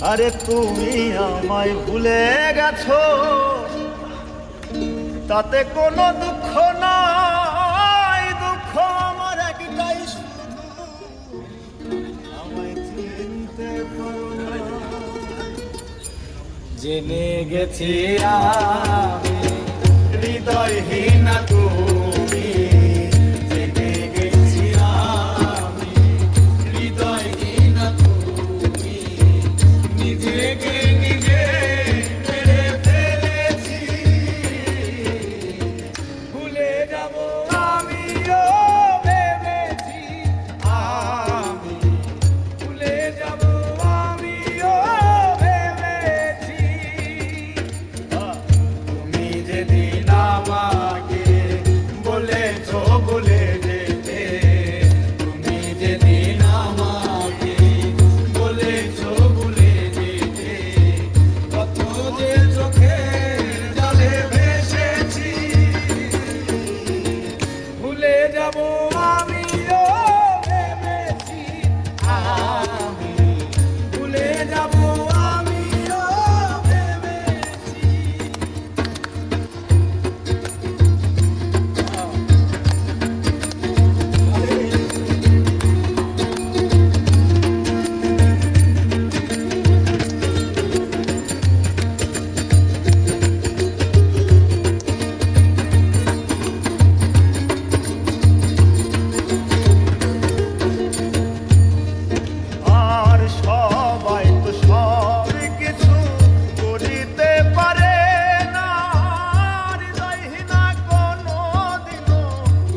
আরে তুমি আমায় ভুলে গেছো, তাতে কোনো দুঃখ নাই। দুঃখ আমার একটাই, শুধু আমায় চিনতে পারো না। জেনে গেছি আমি হৃদয়হীন তুমি, জেনে গেছি আমি হৃদয়হীন তুমি। নিজেকে নিজে মেরে ফেলেছি, ভুলে যাব আমিও ভেবেছি। আমি ভুলে যাব আমিও ভেবেছি। তুমি যেদিন আমাকে বলেছো ভুলে যেতে, তুমি যেদিন আমাকে বলেছো ভুলে যেতে, কত যে চোখের জলে ভেসেছি। ভুলে যাব আমিও ভেবেছি, আমি ভুলে যাব আমিও ভেবেছি। আর সবাই তো সব কিছু করিতে পারে না, হৃদয়হীনা কোনো দিনও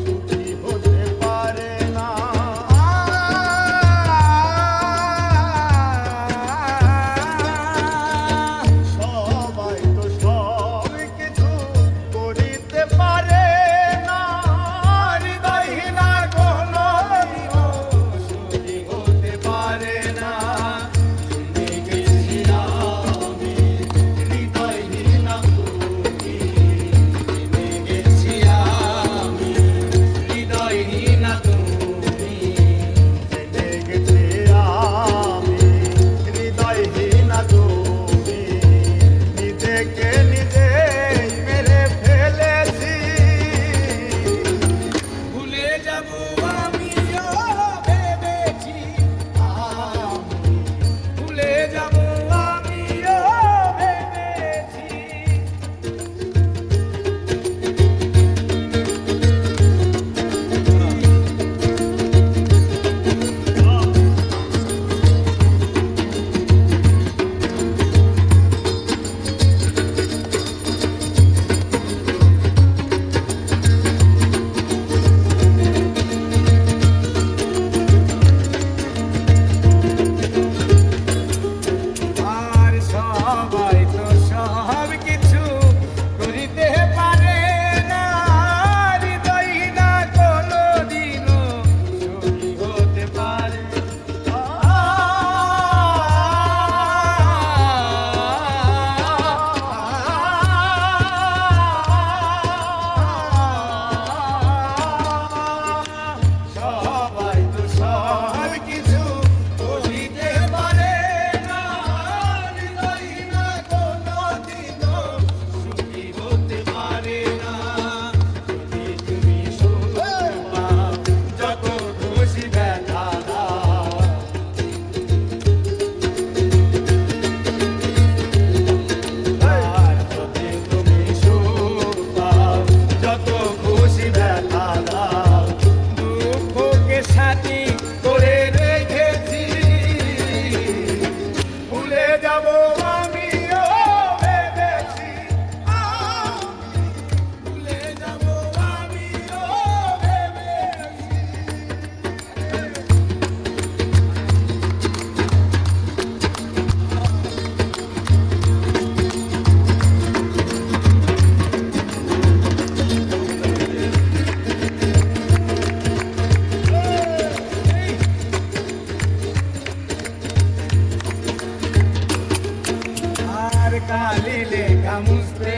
সুখী হতে পারে না। সবাই তো সব কিছু করিতে পারে না, হৃদয়হীনা কোনো দিনও সুখী হতে পারে না। জেনে গেছি আমি হৃদয়হীন তুমি, জেনে গেছি আমি হৃদয়হীন তুমি, জেনে গেছি আমি হৃদয়হীন তুমি। নিজেকে নিজেই মেরে ফেলেছি, ভুলে যাব আমিও ভেবেছি। আমি ভুলে যাব আমিও ভেবেছি। আর সবাই তো সব কিছু করিতে পারে না, হৃদয়হীনা কোনো দিনও সুখী হতে পারে সবাই তো সব কিছু করিতে পারে না, হৃদয়হীনা কোনো দিনও সুখী হতে পারে না। যদি তুমি সুখ পাও, যত খুশি ব্যথা দাও। আর যদি তুমি সুখ পাও, যত খুশি ব্যথা দাও। দুঃখকে সাথী করে রেখেছি, ভুলে যাব আমিও ভেবেছি। আমি ভুলে যাব আমিও ভেবেছি। আর কালি লেখা মুছতে